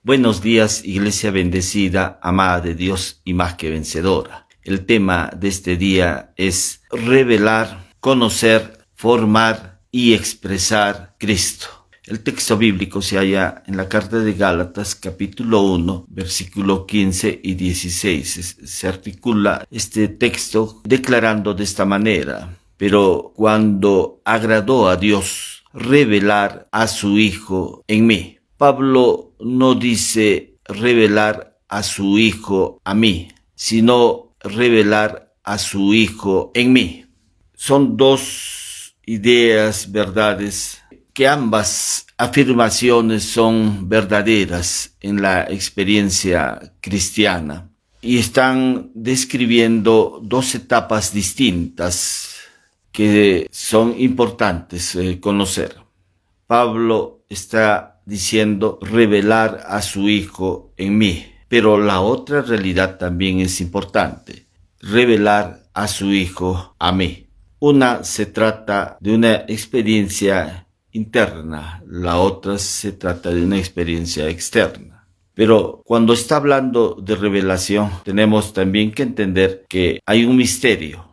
Buenos días, Iglesia bendecida, amada de Dios y más que vencedora. El tema de este día es revelar, conocer, formar y expresar Cristo. El texto bíblico se halla en la carta de Gálatas, capítulo 1, versículo 15 y 16. Se articula este texto declarando de esta manera: pero cuando agradó a Dios revelar a su Hijo en mí. Pablo no dice revelar a su Hijo a mí, sino revelar a su Hijo en mí. Son dos ideas, verdades, que ambas afirmaciones son verdaderas en la experiencia cristiana y están describiendo dos etapas distintas que son importantes conocer. Pablo está diciendo revelar a su Hijo en mí, pero la otra realidad también es importante: revelar a su Hijo a mí. Una se trata de una experiencia interna, la otra se trata de una experiencia externa. Pero cuando está hablando de revelación, tenemos también que entender que hay un misterio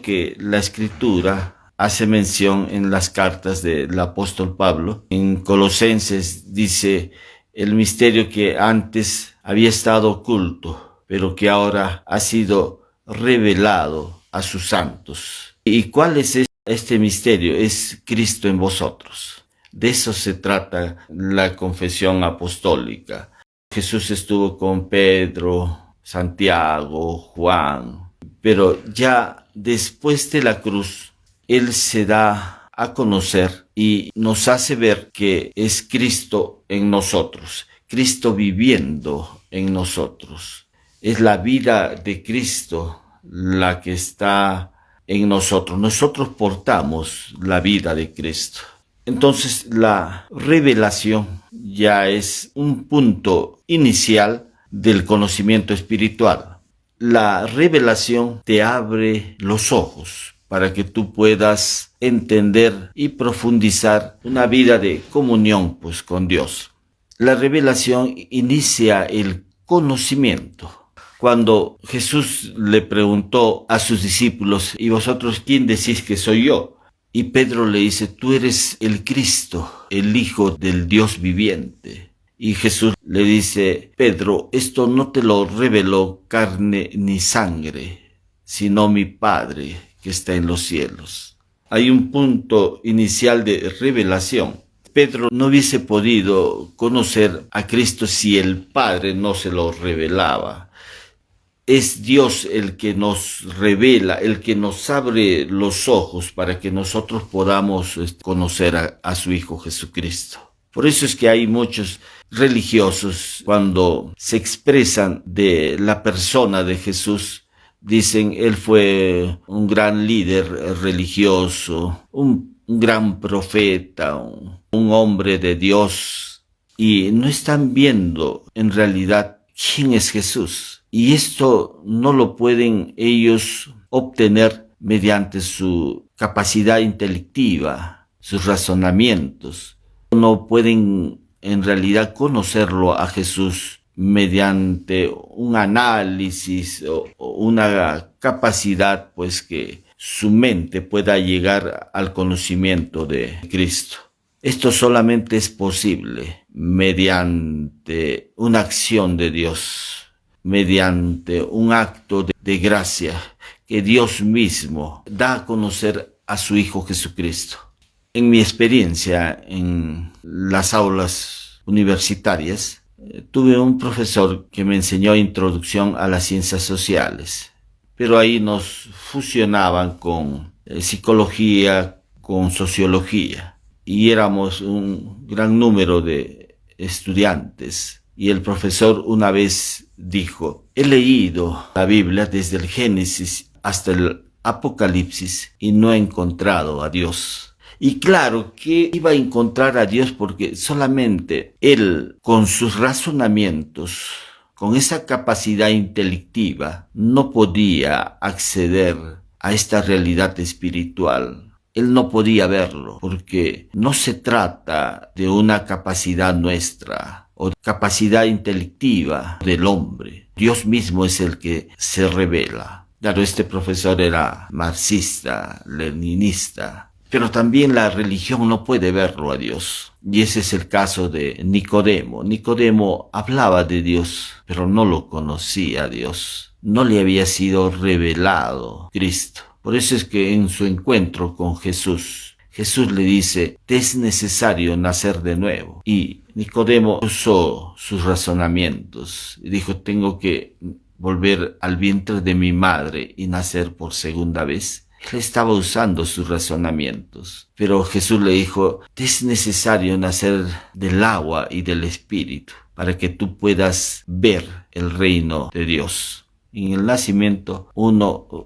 que la Escritura hace mención en las cartas del apóstol Pablo. En Colosenses dice: el misterio que antes había estado oculto, pero que ahora ha sido revelado a sus santos. ¿Y cuál es este misterio? Es Cristo en vosotros. De eso se trata la confesión apostólica. Jesús estuvo con Pedro, Santiago, Juan, pero ya después de la cruz, Él se da a conocer y nos hace ver que es Cristo en nosotros, Cristo viviendo en nosotros. Es la vida de Cristo la que está en nosotros. Nosotros portamos la vida de Cristo. Entonces la revelación ya es un punto inicial del conocimiento espiritual. La revelación te abre los ojos para que tú puedas entender y profundizar una vida de comunión con Dios. La revelación inicia el conocimiento. Cuando Jesús le preguntó a sus discípulos: ¿y vosotros quién decís que soy yo? Y Pedro le dice: tú eres el Cristo, el Hijo del Dios viviente. Y Jesús le dice: Pedro, esto no te lo reveló carne ni sangre, sino mi Padre que está en los cielos. Hay un punto inicial de revelación. Pedro no hubiese podido conocer a Cristo si el Padre no se lo revelaba. Es Dios el que nos revela, el que nos abre los ojos para que nosotros podamos conocer a su Hijo Jesucristo. Por eso es que hay muchos religiosos, cuando se expresan de la persona de Jesús, dicen: él fue un gran líder religioso, un gran profeta, un hombre de Dios, y no están viendo en realidad quién es Jesús. Y esto no lo pueden ellos obtener mediante su capacidad intelectiva, sus razonamientos. No pueden en realidad conocerlo a Jesús mediante un análisis o una capacidad que su mente pueda llegar al conocimiento de Cristo. Esto solamente es posible mediante una acción de Dios, mediante un acto de gracia que Dios mismo da a conocer a su Hijo Jesucristo. En mi experiencia en las aulas universitarias, tuve un profesor que me enseñó introducción a las ciencias sociales, pero ahí nos fusionaban con psicología, con sociología, y éramos un gran número de estudiantes. Y el profesor una vez dijo: he leído la Biblia desde el Génesis hasta el Apocalipsis y no he encontrado a Dios. Y claro que iba a encontrar a Dios porque solamente él, con sus razonamientos, con esa capacidad intelectiva, no podía acceder a esta realidad espiritual. Él no podía verlo porque no se trata de una capacidad nuestra o capacidad intelectiva del hombre. Dios mismo es el que se revela. Claro, este profesor era marxista, leninista, pero también la religión no puede verlo a Dios. Y ese es el caso de Nicodemo. Nicodemo hablaba de Dios, pero no lo conocía a Dios. No le había sido revelado Cristo. Por eso es que en su encuentro con Jesús le dice, te es necesario nacer de nuevo. Y Nicodemo usó sus razonamientos y dijo, tengo que volver al vientre de mi madre y nacer por segunda vez. Él estaba usando sus razonamientos, pero Jesús le dijo, te es necesario nacer del agua y del Espíritu para que tú puedas ver el reino de Dios. En el nacimiento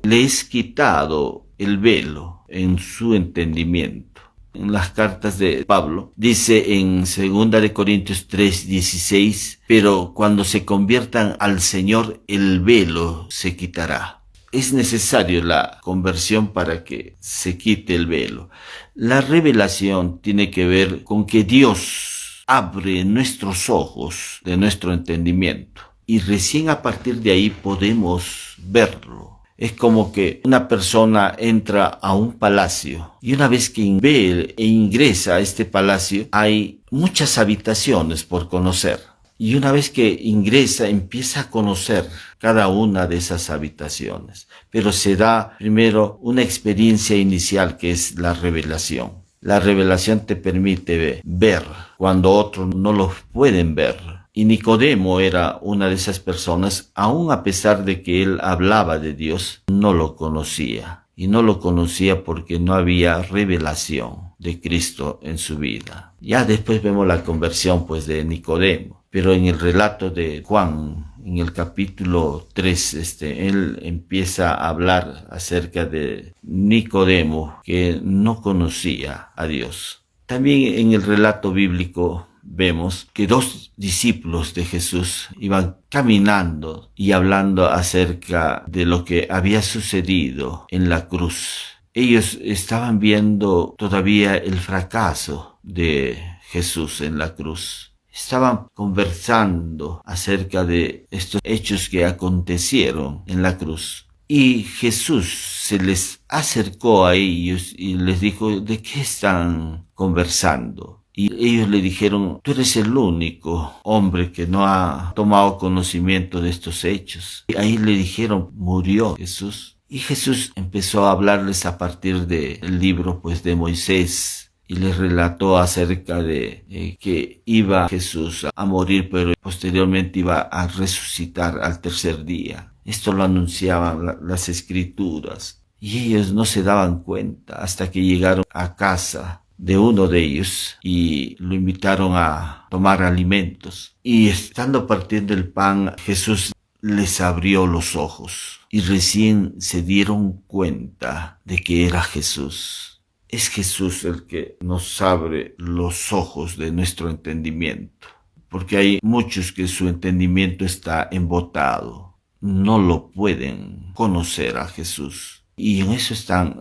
le es quitado el velo en su entendimiento. En las cartas de Pablo dice en 2 Corintios 3:16, pero cuando se conviertan al Señor el velo se quitará. Es necesario la conversión para que se quite el velo. La revelación tiene que ver con que Dios abre nuestros ojos de nuestro entendimiento y recién a partir de ahí podemos verlo. Es como que una persona entra a un palacio y una vez que ve e ingresa a este palacio hay muchas habitaciones por conocer. Y una vez que ingresa, empieza a conocer cada una de esas habitaciones. Pero se da primero una experiencia inicial que es la revelación. La revelación te permite ver cuando otros no lo pueden ver. Y Nicodemo era una de esas personas, aun a pesar de que él hablaba de Dios, no lo conocía. Y no lo conocía porque no había revelación de Cristo en su vida. Ya después vemos la conversión de Nicodemo. Pero en el relato de Juan, en el capítulo 3, él empieza a hablar acerca de Nicodemo, que no conocía a Dios. También en el relato bíblico vemos que 2 discípulos de Jesús iban caminando y hablando acerca de lo que había sucedido en la cruz. Ellos estaban viendo todavía el fracaso de Jesús en la cruz. Estaban conversando acerca de estos hechos que acontecieron en la cruz. Y Jesús se les acercó a ellos y les dijo, ¿de qué están conversando? Y ellos le dijeron, tú eres el único hombre que no ha tomado conocimiento de estos hechos. Y ahí le dijeron, murió Jesús. Y Jesús empezó a hablarles a partir del libro de Moisés. Y les relató acerca de que iba Jesús a morir, pero posteriormente iba a resucitar al tercer día. Esto lo anunciaban las escrituras. Y ellos no se daban cuenta hasta que llegaron a casa de uno de ellos y lo invitaron a tomar alimentos. Y estando partiendo el pan, Jesús les abrió los ojos y recién se dieron cuenta de que era Jesús. Es Jesús el que nos abre los ojos de nuestro entendimiento, porque hay muchos que su entendimiento está embotado, no lo pueden conocer a Jesús. Y en eso están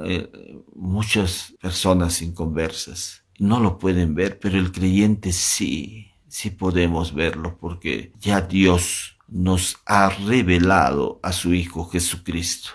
muchas personas inconversas, no lo pueden ver, pero el creyente sí podemos verlo, porque ya Dios nos ha revelado a su Hijo Jesucristo.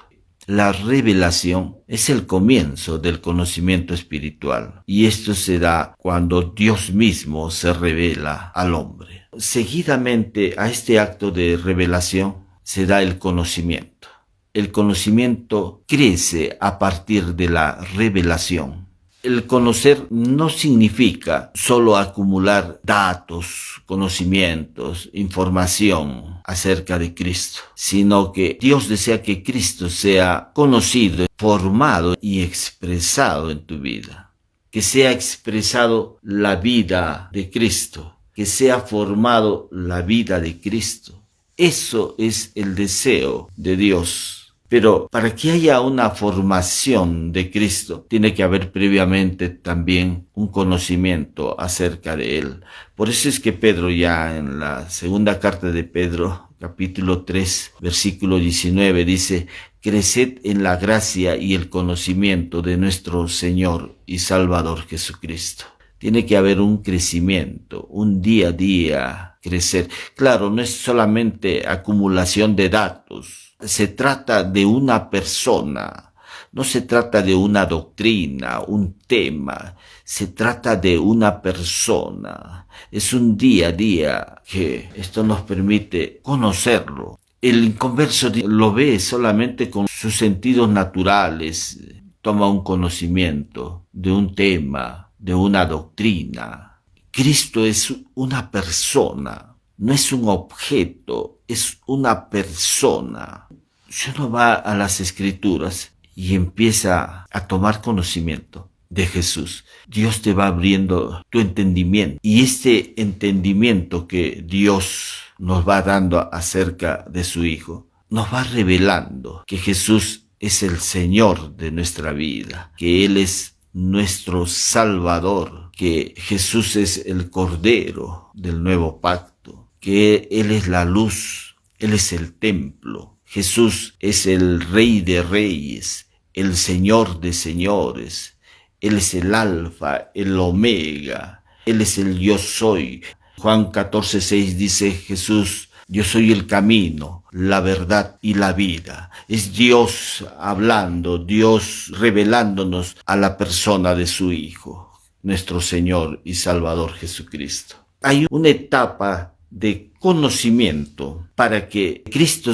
La revelación es el comienzo del conocimiento espiritual y esto se da cuando Dios mismo se revela al hombre. Seguidamente a este acto de revelación se da el conocimiento. El conocimiento crece a partir de la revelación. El conocer no significa solo acumular datos, conocimientos, información acerca de Cristo, sino que Dios desea que Cristo sea conocido, formado y expresado en tu vida. Que sea expresado la vida de Cristo, que sea formado la vida de Cristo. Eso es el deseo de Dios. Pero para que haya una formación de Cristo, tiene que haber previamente también un conocimiento acerca de Él. Por eso es que Pedro, ya en la segunda carta de Pedro, capítulo 3, versículo 19, dice, creced en la gracia y el conocimiento de nuestro Señor y Salvador Jesucristo. Tiene que haber un crecimiento, un día a día crecer. Claro, no es solamente acumulación de datos, se trata de una persona, no se trata de una doctrina, un tema, se trata de una persona. Es un día a día que esto nos permite conocerlo. El inconverso lo ve solamente con sus sentidos naturales, toma un conocimiento de un tema, de una doctrina. Cristo es una persona, no es un objeto, es una persona. Si uno va a las Escrituras y empieza a tomar conocimiento de Jesús, Dios te va abriendo tu entendimiento. Y este entendimiento que Dios nos va dando acerca de su Hijo, nos va revelando que Jesús es el Señor de nuestra vida, que Él es nuestro Salvador, que Jesús es el Cordero del nuevo pacto, que Él es la luz, Él es el templo, Jesús es el Rey de Reyes, el Señor de Señores, Él es el Alfa, el Omega, Él es el Yo Soy. Juan 14:6 dice Jesús: yo soy el camino, la verdad y la vida. Es Dios hablando, Dios revelándonos a la persona de su Hijo, nuestro Señor y Salvador Jesucristo. Hay una etapa de conocimiento para que Cristo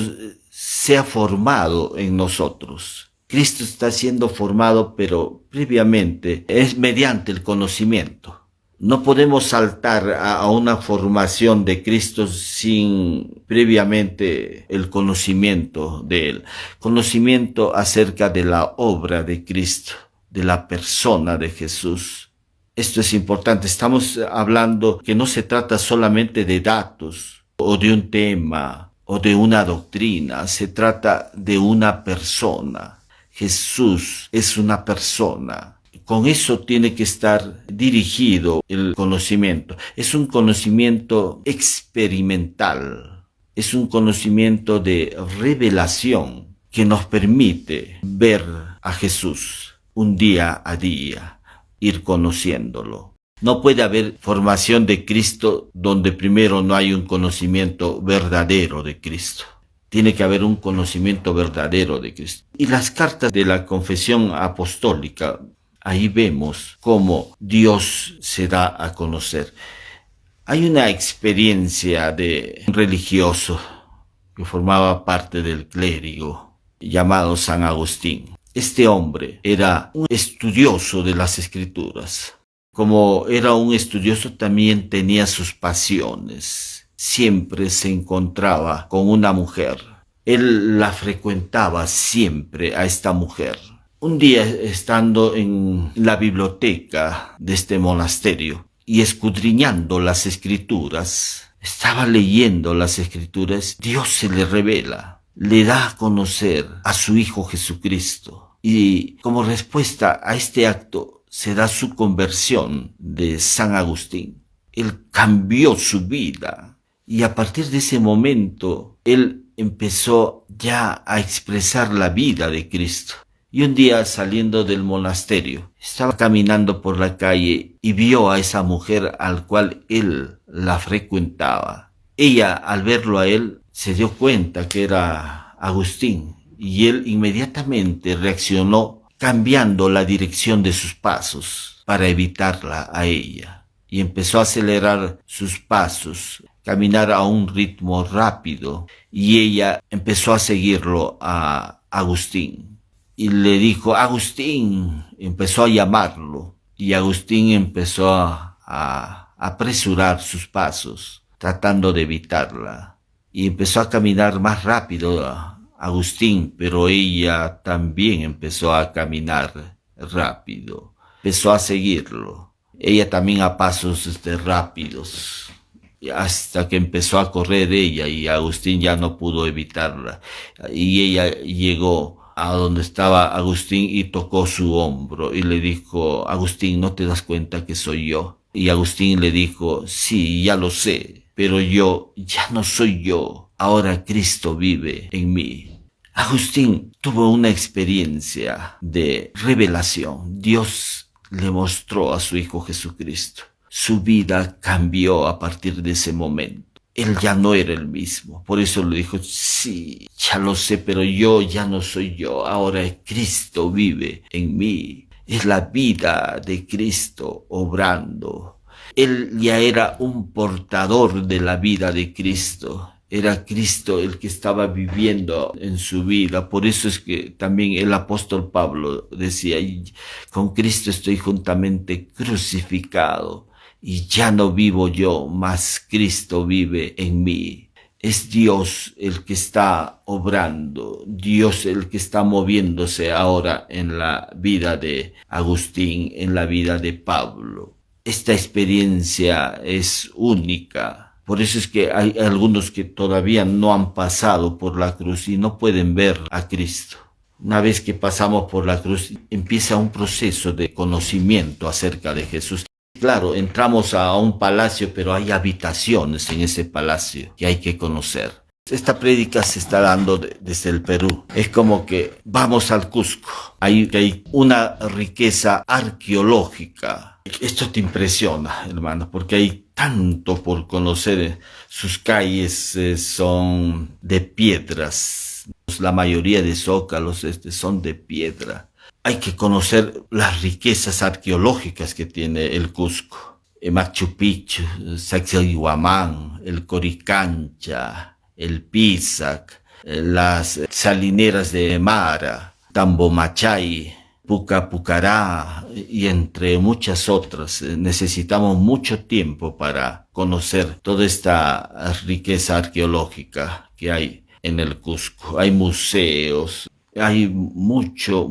sea formado en nosotros. Cristo está siendo formado, pero previamente es mediante el conocimiento. No podemos saltar a una formación de Cristo sin previamente el conocimiento de Él. Conocimiento acerca de la obra de Cristo, de la persona de Jesús. Esto es importante. Estamos hablando que no se trata solamente de datos o de un tema o de una doctrina. Se trata de una persona. Jesús es una persona. Con eso tiene que estar dirigido el conocimiento. Es un conocimiento experimental. Es un conocimiento de revelación que nos permite ver a Jesús un día a día, ir conociéndolo. No puede haber formación de Cristo donde primero no hay un conocimiento verdadero de Cristo. Tiene que haber un conocimiento verdadero de Cristo. Y las cartas de la confesión apostólica, ahí vemos cómo Dios se da a conocer. Hay una experiencia de un religioso que formaba parte del clérigo llamado San Agustín. Este hombre era un estudioso de las Escrituras. Como era un estudioso, también tenía sus pasiones. Siempre se encontraba con una mujer. Él la frecuentaba siempre a esta mujer. Un día, estando en la biblioteca de este monasterio y escudriñando las Escrituras, estaba leyendo las Escrituras, Dios se le revela, le da a conocer a su Hijo Jesucristo. Y como respuesta a este acto se da su conversión de San Agustín. Él cambió su vida y a partir de ese momento él empezó ya a expresar la vida de Cristo. Y un día, saliendo del monasterio, estaba caminando por la calle y vio a esa mujer al cual él la frecuentaba. Ella, al verlo a él, se dio cuenta que era Agustín y él inmediatamente reaccionó cambiando la dirección de sus pasos para evitarla a ella. Y empezó a acelerar sus pasos, caminar a un ritmo rápido, y ella empezó a seguirlo a Agustín. Y le dijo, Agustín, empezó a llamarlo, y Agustín empezó a apresurar sus pasos, tratando de evitarla. Y empezó a caminar más rápido Agustín, pero ella también empezó a caminar rápido. Empezó a seguirlo. Ella también a pasos rápidos. Hasta que empezó a correr ella y Agustín ya no pudo evitarla. Y ella llegó a donde estaba Agustín y tocó su hombro y le dijo, Agustín, ¿no te das cuenta que soy yo? Y Agustín le dijo, sí, ya lo sé, pero yo ya no soy yo. Ahora Cristo vive en mí. Agustín tuvo una experiencia de revelación. Dios le mostró a su Hijo Jesucristo. Su vida cambió a partir de ese momento. él ya no era el mismo. Por eso le dijo, sí, ya lo sé, pero yo ya no soy yo. Ahora Cristo vive en mí. Es la vida de Cristo obrando. Él ya era un portador de la vida de Cristo. Era Cristo el que estaba viviendo en su vida. Por eso es que también el apóstol Pablo decía, con Cristo estoy juntamente crucificado y ya no vivo yo, mas Cristo vive en mí. Es Dios el que está obrando, Dios el que está moviéndose ahora en la vida de Agustín, en la vida de Pablo. Esta experiencia es única. Por eso es que hay algunos que todavía no han pasado por la cruz y no pueden ver a Cristo. Una vez que pasamos por la cruz, empieza un proceso de conocimiento acerca de Jesús. Claro, entramos a un palacio, pero hay habitaciones en ese palacio que hay que conocer. Esta prédica se está dando desde el Perú. Es como que vamos al Cusco. Hay una riqueza arqueológica. Esto te impresiona, hermano, porque hay tanto por conocer. Sus calles son de piedras. La mayoría de zócalos son de piedra. Hay que conocer las riquezas arqueológicas que tiene el Cusco. El Machu Picchu, Sacsayhuamán, el Coricancha, el Pisac, las salineras de Mara, Tambomachay, Pucapucará y entre muchas otras. Necesitamos mucho tiempo para conocer toda esta riqueza arqueológica que hay en el Cusco. Hay museos. Hay mucho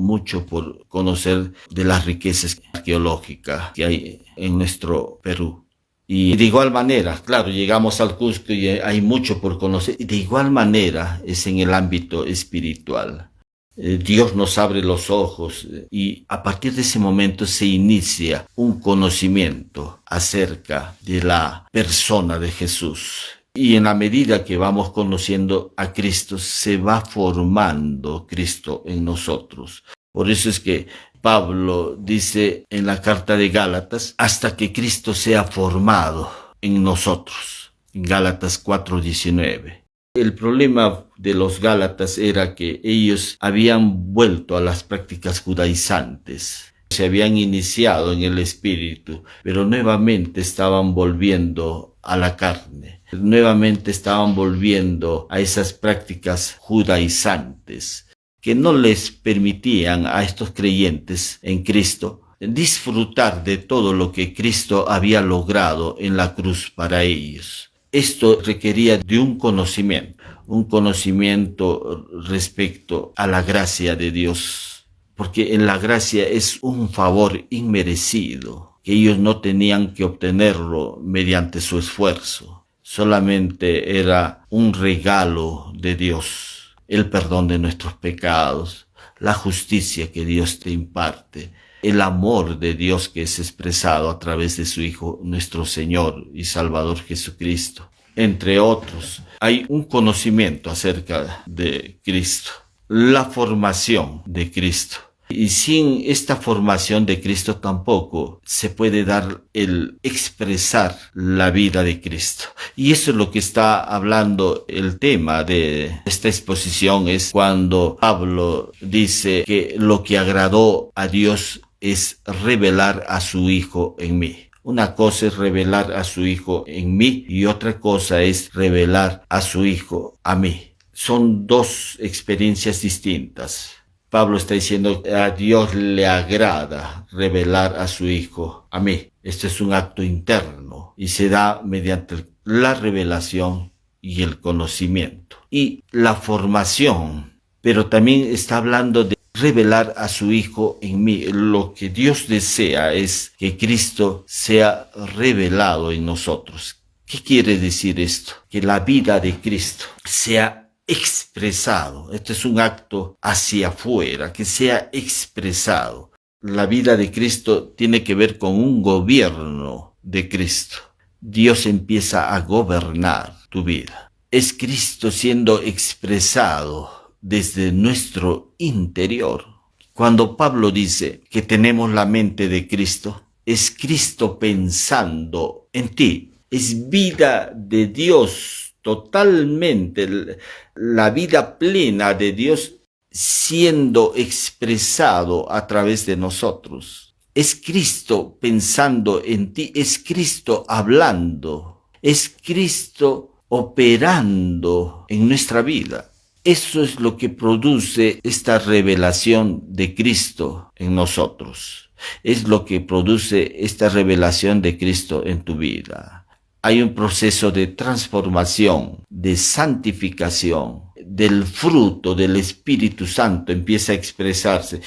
por conocer de las riquezas arqueológicas que hay en nuestro Perú. Y de igual manera, claro, llegamos al Cusco y hay mucho por conocer. Y de igual manera es en el ámbito espiritual. Dios nos abre los ojos y a partir de ese momento se inicia un conocimiento acerca de la persona de Jesús. Y en la medida que vamos conociendo a Cristo, se va formando Cristo en nosotros. Por eso es que Pablo dice en la carta de Gálatas, hasta que Cristo sea formado en nosotros. En Gálatas 4:19. El problema de los Gálatas era que ellos habían vuelto a las prácticas judaizantes. Se habían iniciado en el espíritu, pero nuevamente estaban volviendo a la carne. Nuevamente estaban volviendo a esas prácticas judaizantes que no les permitían a estos creyentes en Cristo disfrutar de todo lo que Cristo había logrado en la cruz para ellos. Esto requería de un conocimiento respecto a la gracia de Dios, porque en la gracia es un favor inmerecido, que ellos no tenían que obtenerlo mediante su esfuerzo. Solamente era un regalo de Dios, el perdón de nuestros pecados, la justicia que Dios te imparte, el amor de Dios que es expresado a través de su Hijo, nuestro Señor y Salvador Jesucristo, entre otros. Hay un conocimiento acerca de Cristo, la formación de Cristo. Y sin esta formación de Cristo tampoco se puede dar el expresar la vida de Cristo. Y eso es lo que está hablando el tema de esta exposición, es cuando Pablo dice que lo que agradó a Dios es revelar a su Hijo en mí. Una cosa es revelar a su Hijo en mí y otra cosa es revelar a su Hijo a mí. Son dos experiencias distintas. Pablo está diciendo, a Dios le agrada revelar a su Hijo a mí. Este es un acto interno y se da mediante la revelación y el conocimiento. Y la formación, pero también está hablando de revelar a su Hijo en mí. Lo que Dios desea es que Cristo sea revelado en nosotros. ¿Qué quiere decir esto? Que la vida de Cristo sea expresado. Esto es un acto hacia afuera, que sea expresado. La vida de Cristo tiene que ver con un gobierno de Cristo. Dios empieza a gobernar tu vida. Es Cristo siendo expresado desde nuestro interior. Cuando Pablo dice que tenemos la mente de Cristo, es Cristo pensando en ti. es vida de Dios, totalmente, la vida plena de Dios siendo expresado a través de nosotros. Es Cristo pensando en ti, es Cristo hablando, es Cristo operando en nuestra vida. Eso es lo que produce esta revelación de Cristo en nosotros. Es lo que produce esta revelación de Cristo en tu vida. Hay un proceso de transformación, de santificación, del fruto del Espíritu Santo empieza a expresarse.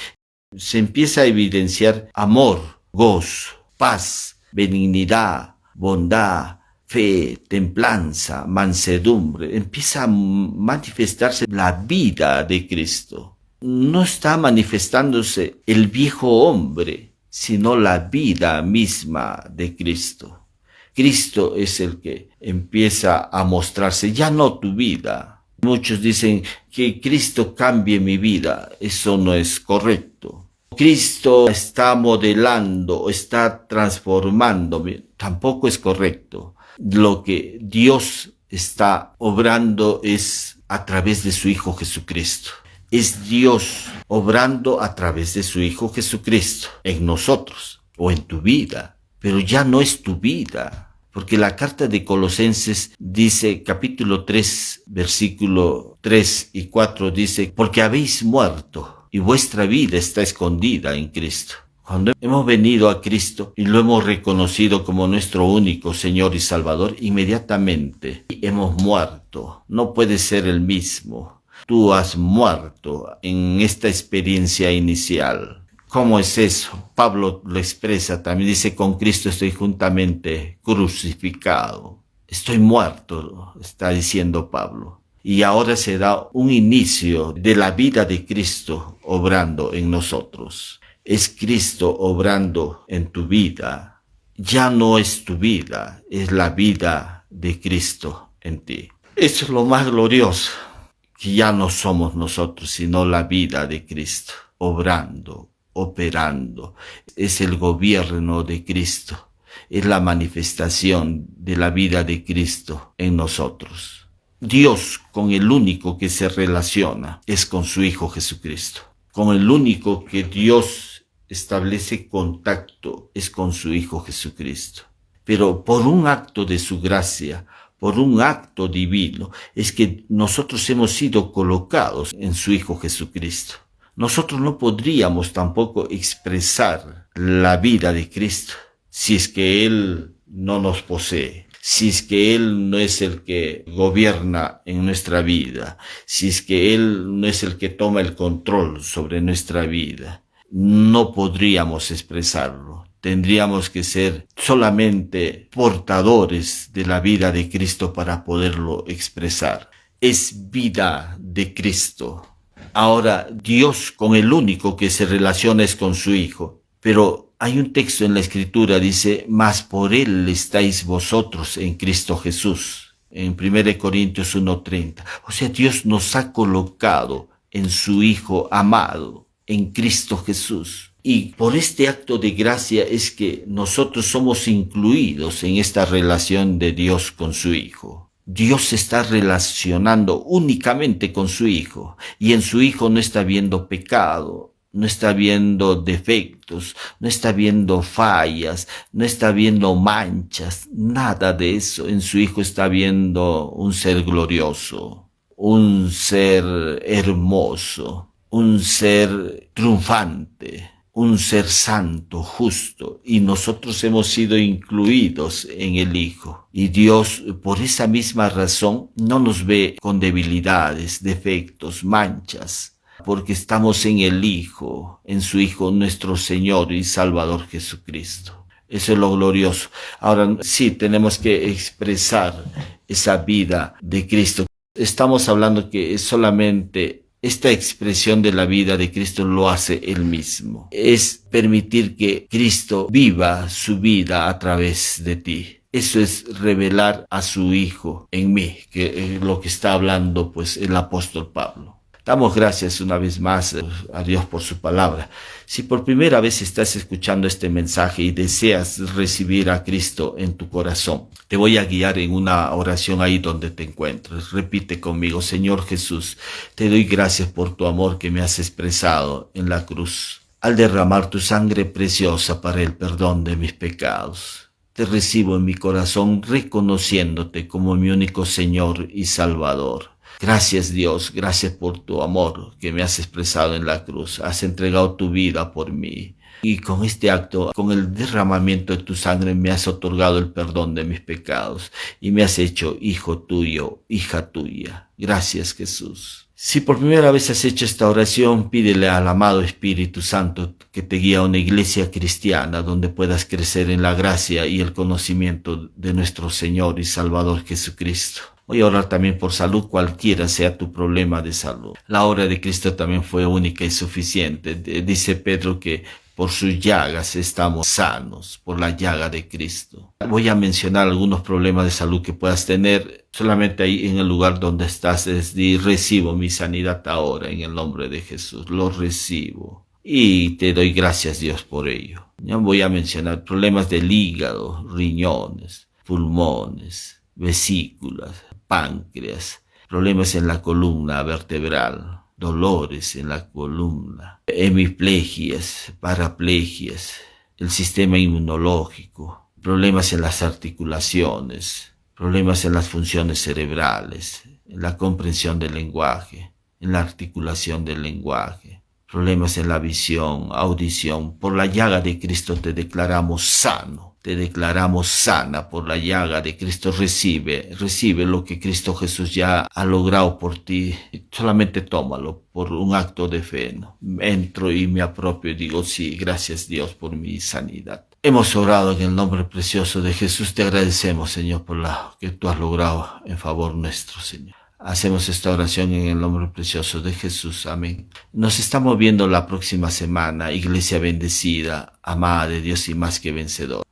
Se empieza a evidenciar amor, gozo, paz, benignidad, bondad, fe, templanza, mansedumbre. Empieza a manifestarse la vida de Cristo. No está manifestándose el viejo hombre, sino la vida misma de Cristo. Cristo es el que empieza a mostrarse, ya no tu vida. Muchos dicen que Cristo cambie mi vida. Eso no es correcto. Cristo está modelando, está transformándome. Tampoco es correcto. Lo que Dios está obrando es a través de su Hijo Jesucristo. Es Dios obrando a través de su Hijo Jesucristo en nosotros o en tu vida. Pero ya no es tu vida. Porque la carta de Colosenses dice, capítulo 3, versículo 3 y 4, dice, porque habéis muerto y vuestra vida está escondida en Cristo. Cuando hemos venido a Cristo y lo hemos reconocido como nuestro único Señor y Salvador, inmediatamente hemos muerto. No puedes ser el mismo. Tú has muerto en esta experiencia inicial. ¿Cómo es eso? Pablo lo expresa también, dice, con Cristo estoy juntamente crucificado. Estoy muerto, está diciendo Pablo. Y ahora se da un inicio de la vida de Cristo obrando en nosotros. Es Cristo obrando en tu vida. Ya no es tu vida, es la vida de Cristo en ti. Eso es lo más glorioso, que ya no somos nosotros, sino la vida de Cristo obrando, operando. Es el gobierno de Cristo, es la manifestación de la vida de Cristo en nosotros. Dios con el único que se relaciona es con su Hijo Jesucristo. Con el único que Dios establece contacto es con su Hijo Jesucristo. Pero por un acto de su gracia, por un acto divino, es que nosotros hemos sido colocados en su Hijo Jesucristo. Nosotros no podríamos tampoco expresar la vida de Cristo si es que Él no nos posee, si es que Él no es el que gobierna en nuestra vida, si es que Él no es el que toma el control sobre nuestra vida. No podríamos expresarlo. Tendríamos que ser solamente portadores de la vida de Cristo para poderlo expresar. Es vida de Cristo. Ahora, Dios con el único que se relaciona es con su Hijo. Pero hay un texto en la Escritura, dice, mas por Él estáis vosotros en Cristo Jesús. En 1 Corintios 1:30. O sea, Dios nos ha colocado en su Hijo amado, en Cristo Jesús. Y por este acto de gracia es que nosotros somos incluidos en esta relación de Dios con su Hijo. Dios se está relacionando únicamente con su Hijo, y en su Hijo no está viendo pecado, no está viendo defectos, no está viendo fallas, no está viendo manchas, nada de eso. En su Hijo está viendo un ser glorioso, un ser hermoso, un ser triunfante, un ser santo, justo, y nosotros hemos sido incluidos en el Hijo. Y Dios, por esa misma razón, no nos ve con debilidades, defectos, manchas, porque estamos en el Hijo, en su Hijo, nuestro Señor y Salvador Jesucristo. Eso es lo glorioso. Ahora, sí, tenemos que expresar esa vida de Cristo. Estamos hablando que es solamente esta expresión de la vida de Cristo lo hace Él mismo. Es permitir que Cristo viva su vida a través de ti. Eso es revelar a su Hijo en mí, que es lo que está hablando pues el apóstol Pablo. Damos gracias una vez más a Dios por su palabra. Si por primera vez estás escuchando este mensaje y deseas recibir a Cristo en tu corazón, te voy a guiar en una oración ahí donde te encuentres. Repite conmigo: Señor Jesús, te doy gracias por tu amor que me has expresado en la cruz, al derramar tu sangre preciosa para el perdón de mis pecados. Te recibo en mi corazón reconociéndote como mi único Señor y Salvador. Gracias Dios, gracias por tu amor que me has expresado en la cruz. Has entregado tu vida por mí. Y con este acto, con el derramamiento de tu sangre, me has otorgado el perdón de mis pecados y me has hecho hijo tuyo, hija tuya. Gracias Jesús. Si por primera vez has hecho esta oración, pídele al amado Espíritu Santo que te guíe a una iglesia cristiana donde puedas crecer en la gracia y el conocimiento de nuestro Señor y Salvador Jesucristo. Voy a orar también por salud, cualquiera sea tu problema de salud. La obra de Cristo también fue única y suficiente. Dice Pedro que por sus llagas estamos sanos, por la llaga de Cristo. Voy a mencionar algunos problemas de salud que puedas tener. Solamente ahí en el lugar donde estás, recibo mi sanidad ahora en el nombre de Jesús. Lo recibo. Y te doy gracias Dios por ello. Ya voy a mencionar problemas del hígado, riñones, pulmones, vesículas, páncreas, problemas en la columna vertebral, dolores en la columna, hemiplegias, paraplegias, el sistema inmunológico, problemas en las articulaciones, problemas en las funciones cerebrales, en la comprensión del lenguaje, en la articulación del lenguaje, problemas en la visión, audición. Por la llaga de Cristo te declaramos sano. Te declaramos sana por la llaga de Cristo. Recibe lo que Cristo Jesús ya ha logrado por ti. Solamente tómalo por un acto de fe, ¿no? Entro y me apropio y digo: sí, gracias Dios por mi sanidad. Hemos orado en el nombre precioso de Jesús. Te agradecemos, Señor, por lo que tú has logrado en favor nuestro, Señor. Hacemos esta oración en el nombre precioso de Jesús. Amén. Nos estamos viendo la próxima semana. Iglesia bendecida, amada de Dios y más que vencedora.